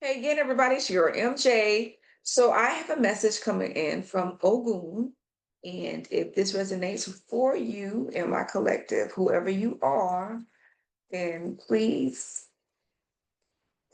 Hey again, everybody, it's your MJ. So I have a message coming in from Ogun. And if this resonates for you and my collective, whoever you are, then please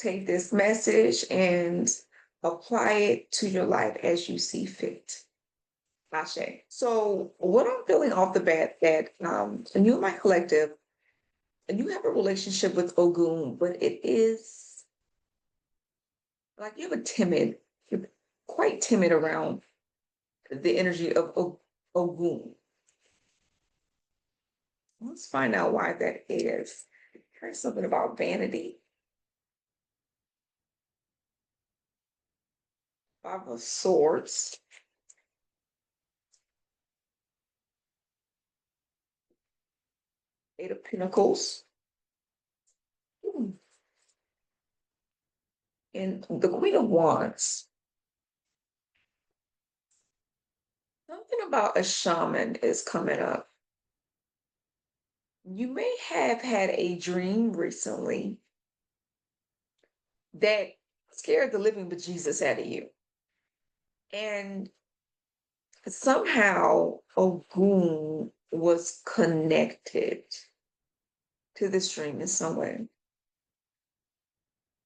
take this message and apply it to your life as you see fit. Ashe. So what I'm feeling off the bat that you and my collective, and you have a relationship with Ogun, but it is like you have you're quite timid around the energy of Ogun. Let's find out why that is. Here's something about vanity. Five of Swords, Eight of Pentacles, and the Queen of Wands. Something about a shaman is coming up. You may have had a dream recently that scared the living bejesus out of you. And somehow Ogun was connected to this dream in some way.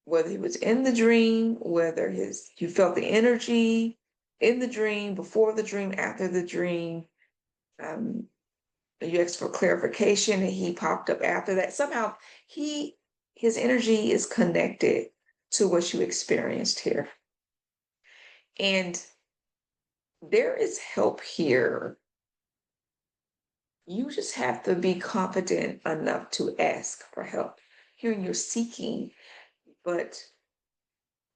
Whether he was in the dream, whether you felt the energy in the dream, before the dream, after the dream. Um, you asked for clarification and he popped up after that. Somehow his energy is connected to what you experienced here. And there is help here. You just have to be confident enough to ask for help. Here you're seeking, but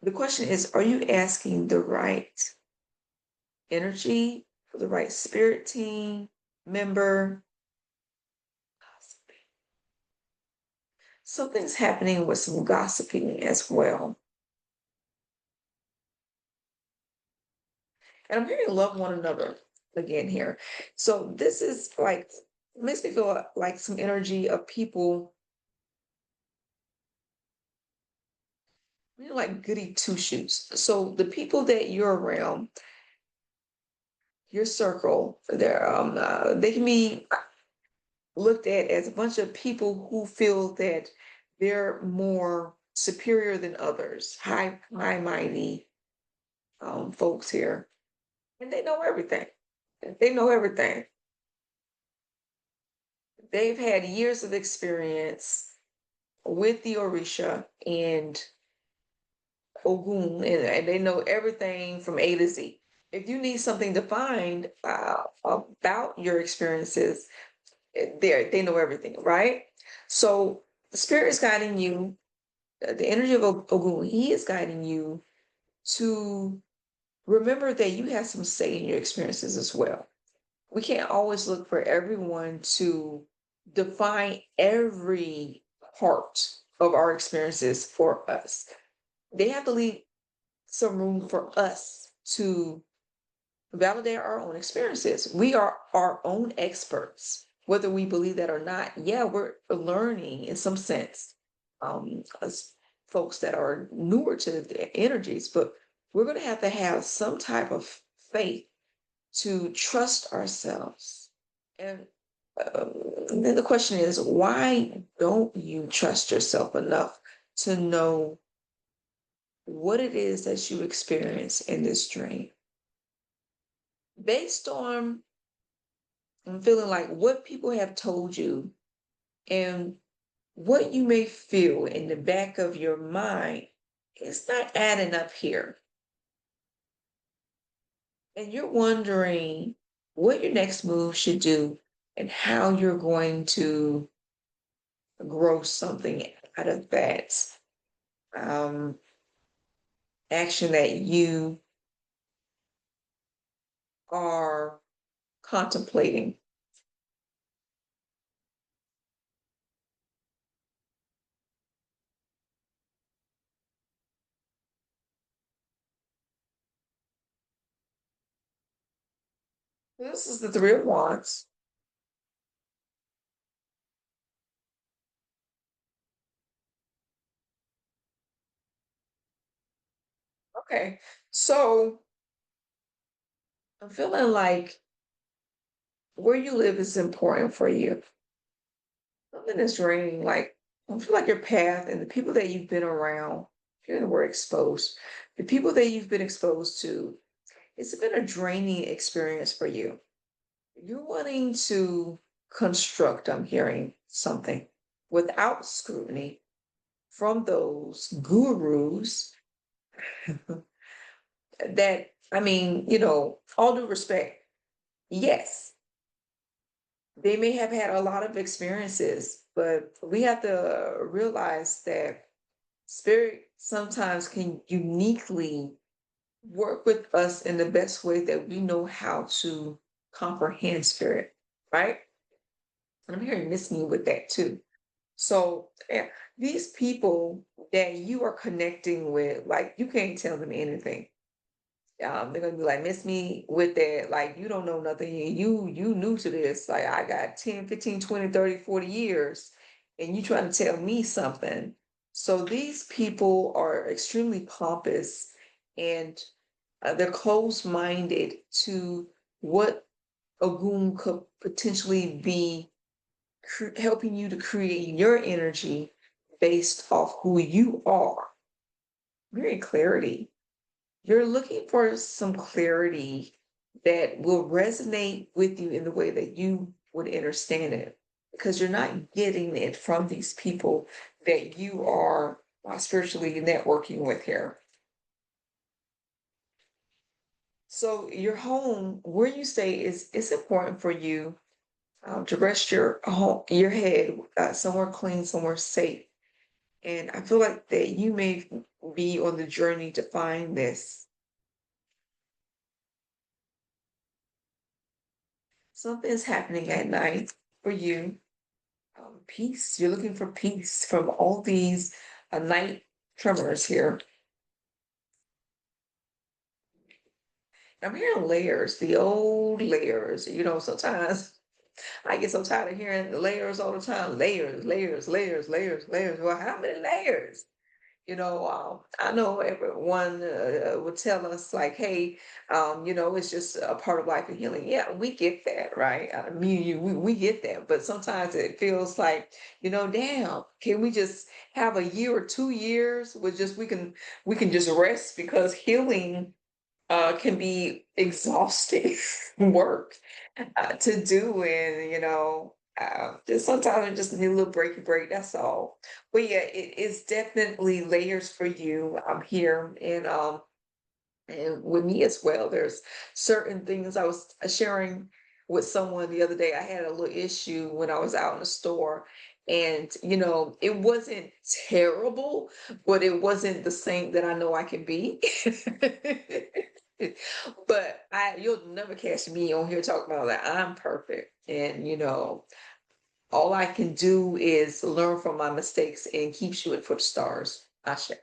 the question is, are you asking the right energy for the right spirit team member? Something's happening with some gossiping as well. And I'm hearing love one another again here. So this is like, makes me feel like some energy of people, like goody two shoes. So the people that you're around, your circle, they can be looked at as a bunch of people who feel that they're more superior than others, high mighty folks here, and they know everything. They know everything. They've had years of experience with the Orisha and Ogun, and they know everything from A to Z. If you need something defined about your experiences, they know everything, right? So the spirit is guiding you. The energy of Ogun, he is guiding you to remember that you have some say in your experiences as well. We can't always look for everyone to define every part of our experiences for us. They have to leave some room for us to validate our own experiences. We are our own experts, whether we believe that or not. Yeah, we're learning in some sense, as folks that are newer to the energies, but we're going to have some type of faith to trust ourselves. And then the question is, why don't you trust yourself enough to know what it is that you experience in this dream? Based on I'm feeling like what people have told you and what you may feel in the back of your mind, it's not adding up here. And you're wondering what your next move should do and how you're going to grow something out of that um, action that you are contemplating. This is the Three of Wands. Okay. So I'm feeling like where you live is important for you. Something is draining, like I feel like your path and the people that you've been around, hearing the word exposed, the people that you've been exposed to, it's been a draining experience for you. You're wanting to construct, I'm hearing something without scrutiny from those gurus that, I mean, all due respect, yes, they may have had a lot of experiences, but we have to realize that spirit sometimes can uniquely work with us in the best way that we know how to comprehend spirit, right? And I'm hearing miss me with that too. So yeah, these people that you are connecting with, like you can't tell them anything. They're gonna be like, miss me with that, like you don't know nothing. You new to this. Like I got 10, 15, 20, 30, 40 years, and you trying to tell me something. So these people are extremely pompous and they're closed-minded to what Ogun could potentially be helping you to create your energy based off who you are. Very clarity. You're looking for some clarity that will resonate with you in the way that you would understand it because you're not getting it from these people that you are spiritually networking with here. So your home, where you stay, is it's important for you to rest your home, your head somewhere clean, somewhere safe. And I feel like that you may be on the journey to find this. Something's happening at night for you. Peace. You're looking for peace from all these night tremors here. I'm hearing layers, the old layers. Sometimes I get so tired of hearing the layers all the time. Layers, layers, layers, layers, layers. Well, how many layers? I know everyone would tell us like, hey, it's just a part of life and healing. Yeah, we get that, right? Me and you, we get that. But sometimes it feels like, damn, can we just have a year or 2 years with just we can just rest because healing can be exhausting work to do, and just sometimes I just need a little breaky break. That's all. But yeah, it is definitely layers for you. I'm here, and with me as well. There's certain things I was sharing with someone the other day. I had a little issue when I was out in the store. And, it wasn't terrible, but it wasn't the same that I know I can be. But you'll never catch me on here talking about that. I'm perfect. And, all I can do is learn from my mistakes and keep shooting for the stars. I share.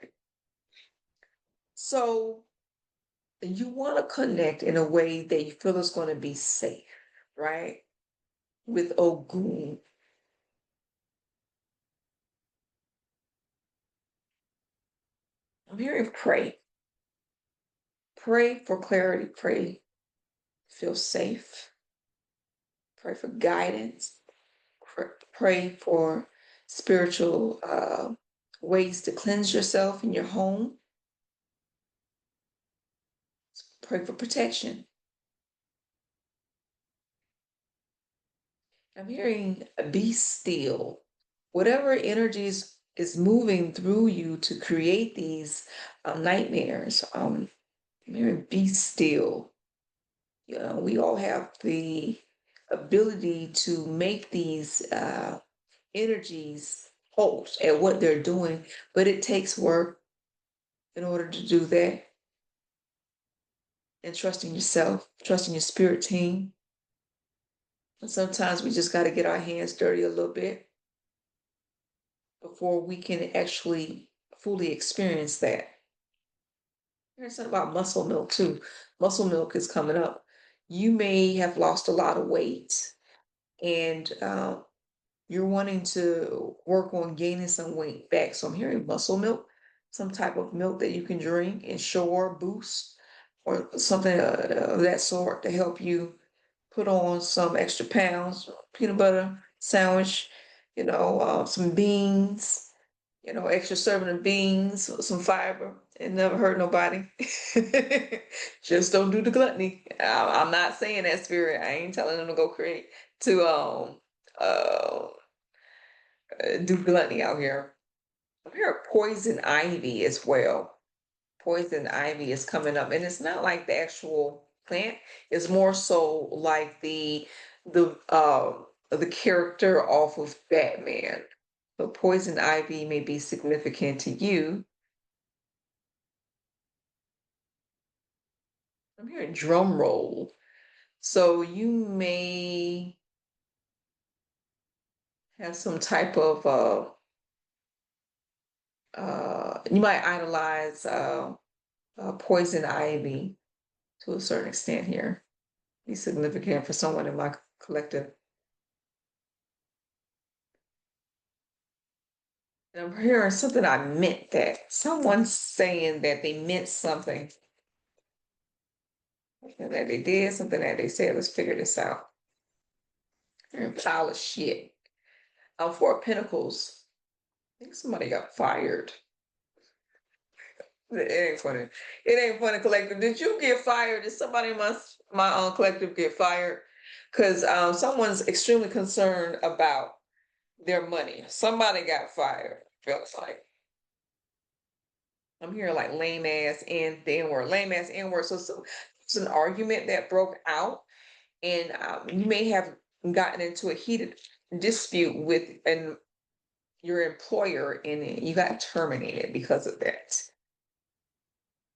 So you want to connect in a way that you feel is going to be safe, right? With Ogun. I'm hearing pray. Pray for clarity. Pray, feel safe. Pray for guidance. Pray for spiritual ways to cleanse yourself in your home. Pray for protection. I'm hearing be still. Whatever energies is moving through you to create these nightmares, I'm hearing be still. We all have the ability to make these energies halt at what they're doing, but it takes work in order to do that. And trusting yourself, trusting your spirit team. And sometimes we just got to get our hands dirty a little bit before we can actually fully experience that. There's something about muscle milk too. Muscle milk is coming up. You may have lost a lot of weight and you're wanting to work on gaining some weight back. So I'm hearing muscle milk. some type of milk that you can drink, ensure, boost, or something of that sort to help you put on some extra pounds, peanut butter sandwich, some beans, extra serving of beans, some fiber. It never hurt nobody. Just don't do the gluttony. I'm not saying that, spirit. I ain't telling them to go create to uh do gluttony out here. I'm here poison ivy as well. Poison ivy is coming up, and it's not like the actual plant. It's more so like the character off of Batman. So poison ivy may be significant to you. I'm hearing drum roll. So you may have some type of you might idolize poison ivy to a certain extent here. Be significant for someone in my collective. And I'm hearing something I meant that. Someone's saying that they meant something, and that they did something that they said. Let's figure this out. You're a pile of shit. Four of Pentacles. I think somebody got fired. It ain't funny. It ain't funny, collective. Did you get fired? Did somebody in my collective get fired? Because someone's extremely concerned about their money. Somebody got fired. Feels like I'm hearing like lame ass and the N word, lame ass N word. So it's an argument that broke out, and you may have gotten into a heated dispute with your employer, and you got terminated because of that.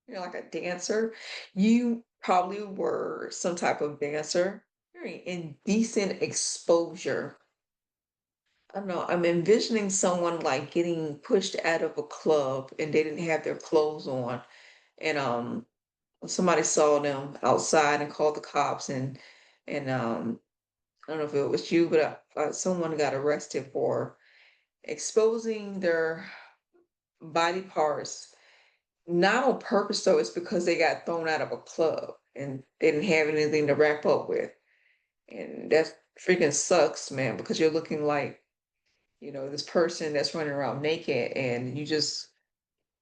You're like a dancer. You probably were some type of dancer. Very indecent exposure. I don't know. I'm envisioning someone like getting pushed out of a club and they didn't have their clothes on. And somebody saw them outside and called the cops, and I don't know if it was you, but someone got arrested for exposing their body parts, not on purpose though. It's because they got thrown out of a club and they didn't have anything to wrap up with. And that freaking sucks, man, because you're looking like, this person that's running around naked and you just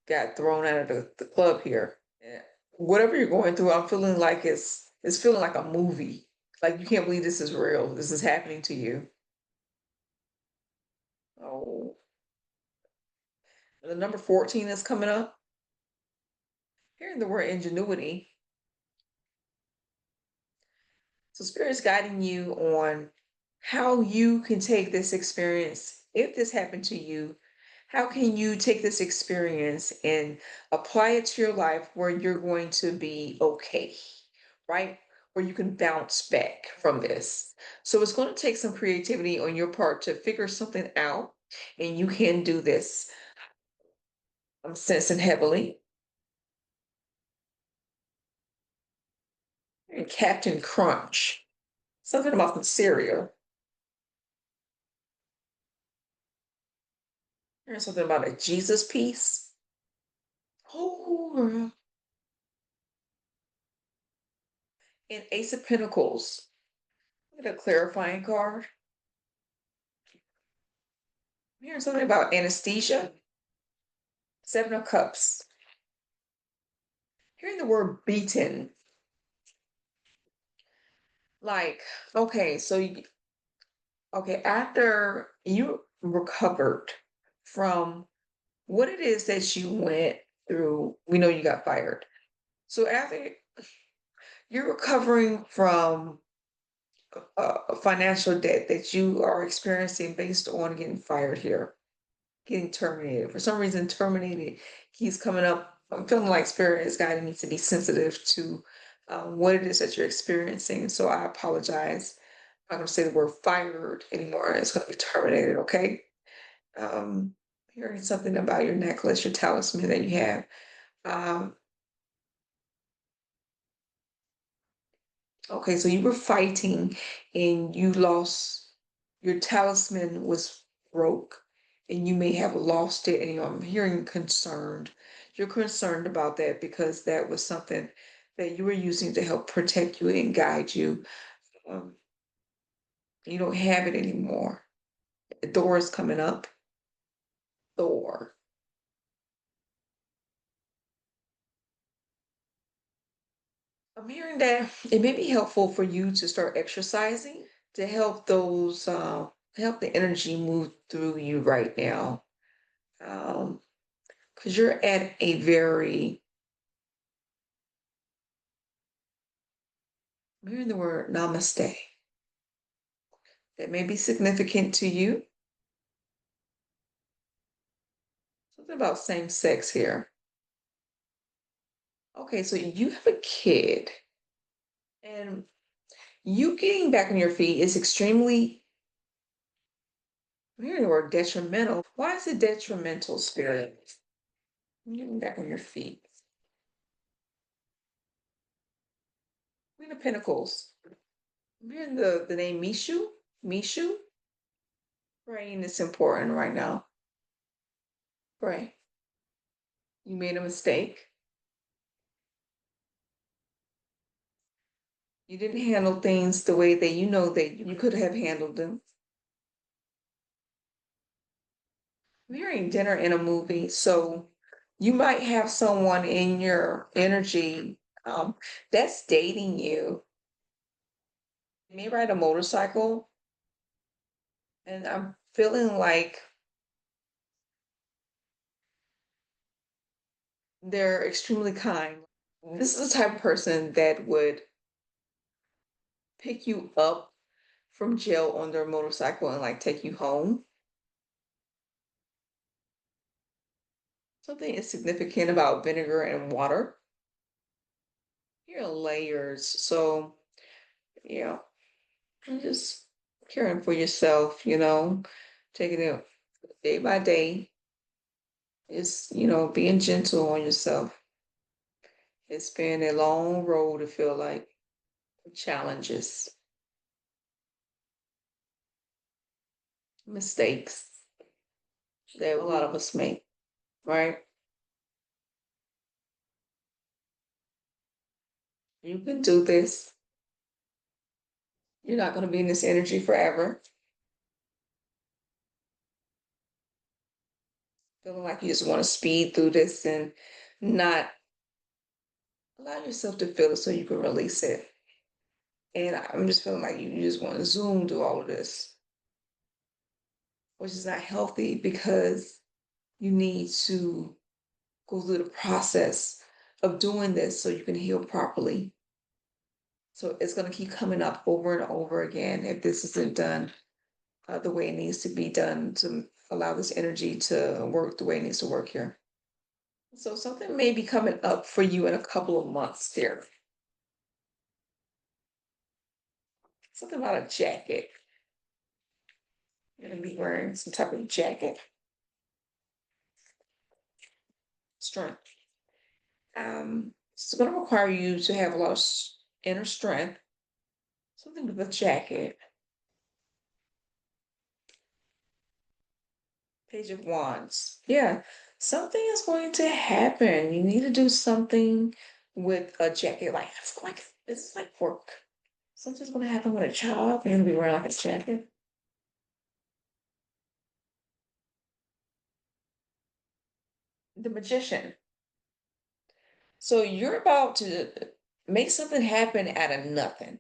got thrown out of the club here. Yeah. Whatever you're going through, I'm feeling like it's feeling like a movie. Like you can't believe this is real. This is happening to you. Oh, the number 14 is coming up. Hearing the word ingenuity. So Spirit's guiding you on how you can take this experience. If this happened to you, how can you take this experience and apply it to your life where you're going to be okay, right? Where you can bounce back from this. So it's going to take some creativity on your part to figure something out, and you can do this. I'm sensing heavily. And Captain Crunch. Something about the cereal. There's something about a Jesus piece. Oh, girl. And Ace of Pentacles. Look at a clarifying card. I'm hearing something about anesthesia. Seven of Cups. Hearing the word beaten. Like, okay, okay, after you recovered from what it is that you went through, we know you got fired. So after you're recovering from financial debt that you are experiencing based on getting fired here, getting terminated. For some reason, terminated keeps coming up. I'm feeling like Spirit is guiding me to be sensitive to what it is that you're experiencing. So I apologize. I'm not going to say the word fired anymore. It's going to be terminated, okay? Hearing something about your necklace, your talisman that you have. Um, okay, so you were fighting and you lost, your talisman was broke and you may have lost it, and I'm hearing concerned. You're concerned about that because that was something that you were using to help protect you and guide you. Um, you don't have it anymore. The door is coming up. Thor. I'm hearing that it may be helpful for you to start exercising to help help the energy move through you right now. Because you're at a very, I'm hearing the word namaste. That may be significant to you. Something about same sex here. Okay, so you have a kid, and you getting back on your feet is extremely, I'm hearing the word detrimental. Why is it detrimental, spirit? Getting back on your feet. Queen of Pentacles. I'm hearing the name Mishu. Mishu. Praying is important right now. Pray. You made a mistake. You didn't handle things the way that you know that you could have handled them. I'm hearing dinner in a movie, so you might have someone in your energy that's dating you. They may ride a motorcycle, and I'm feeling like they're extremely kind. This is the type of person that would pick you up from jail on their motorcycle and like take you home. Something is significant about vinegar and water. Here are layers. So, yeah, I'm just caring for yourself, taking it day by day. Is, being gentle on yourself. It's been a long road, to feel like challenges, mistakes that a lot of us make, right? You can do this. You're not going to be in this energy forever. Feeling like you just want to speed through this and not allow yourself to feel it so you can release it. And I'm just feeling like you just want to zoom through all of this, which is not healthy because you need to go through the process of doing this so you can heal properly. So it's going to keep coming up over and over again if this isn't done the way it needs to be done to allow this energy to work the way it needs to work here. So something may be coming up for you in a couple of months here. Something about a jacket. You're going to be wearing some type of jacket. Strength. It's going to require you to have a lot of inner strength. Something with a jacket. Page of Wands. Yeah, something is going to happen. You need to do something with a jacket. Like this is like work. Something's going to happen with a job. You're going to be wearing like a jacket. The Magician. So you're about to make something happen out of nothing,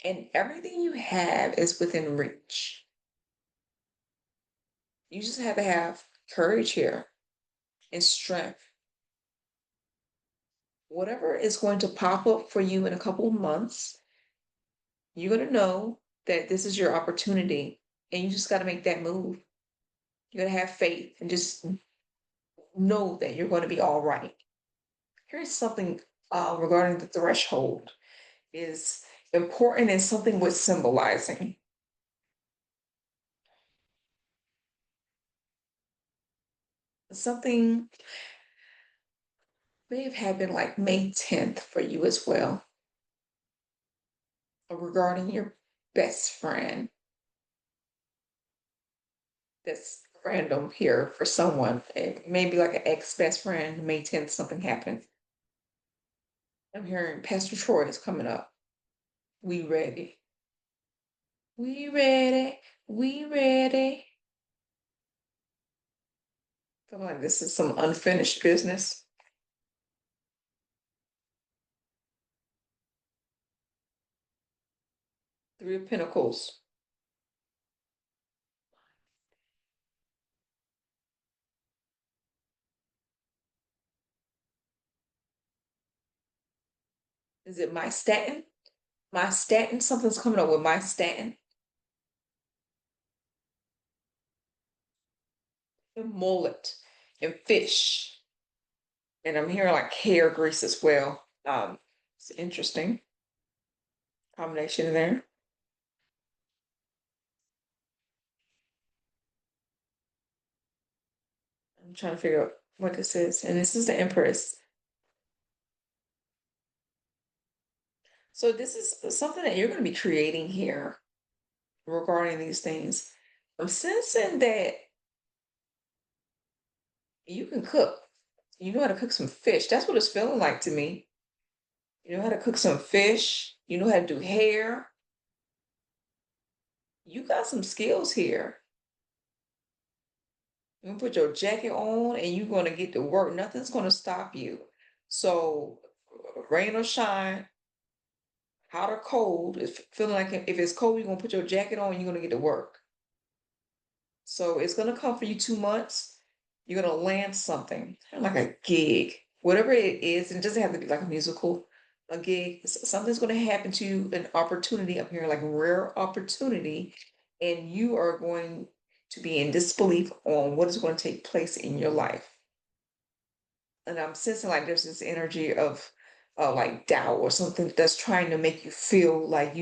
and everything you have is within reach. You just have to have courage here and strength. Whatever is going to pop up for you in a couple of months, you're going to know that this is your opportunity, and you just got to make that move. You got to have faith and just know that you're going to be all right. Here's something regarding the threshold is important and something with symbolizing. Something may have happened like May 10th for you as well, regarding your best friend. that's random here for someone. Maybe like an ex-best friend, May 10th, something happened. I'm hearing Pastor Troy is coming up. We ready. We ready. We ready. Feel like this is some unfinished business. Three of Pentacles. Is it my statin? My statin? Something's coming up with my statin. And mullet and fish. And I'm hearing like hair grease as well. It's interesting combination there. I'm trying to figure out what this is. And this is the Empress. So this is something that you're going to be creating here regarding these things. I'm sensing that you can cook. You know how to cook some fish. That's what it's feeling like to me. You know how to cook some fish. You know how to do hair. You got some skills here. You can put your jacket on and you're going to get to work. Nothing's going to stop you. So, rain or shine, hot or cold, it's feeling like if it's cold, you're going to put your jacket on and you're going to get to work. So, it's going to come for you 2 months. You're going to land something like a gig, whatever it is. And it doesn't have to be like a musical, a gig. Something's going to happen to you, an opportunity up here, like a rare opportunity. And you are going to be in disbelief on what is going to take place in your life. And I'm sensing like there's this energy of like doubt or something that's trying to make you feel like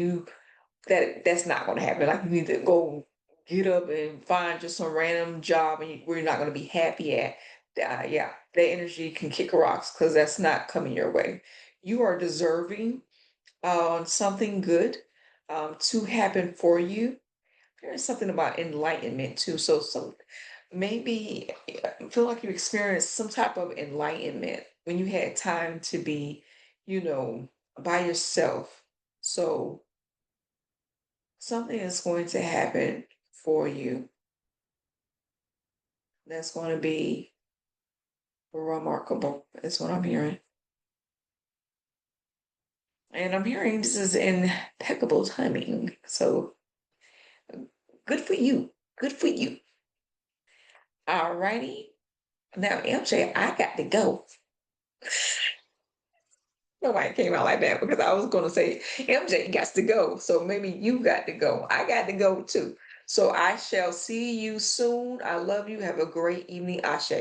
that's not going to happen. Like you need to go get up and find just some random job where you're not going to be happy at. Yeah, that energy can kick rocks because that's not coming your way. You are deserving something good to happen for you. There's something about enlightenment too. So maybe I feel like you experienced some type of enlightenment when you had time to be, you know, by yourself. So something is going to happen for you that's going to be remarkable, is what I'm hearing. And I'm hearing this is impeccable timing. So good for you. Good for you. All righty. Now, MJ, I got to go. Nobody came out like that because I was going to say MJ got to go. So maybe you got to go. I got to go too. So I shall see you soon. I love you. Have a great evening, Ashe.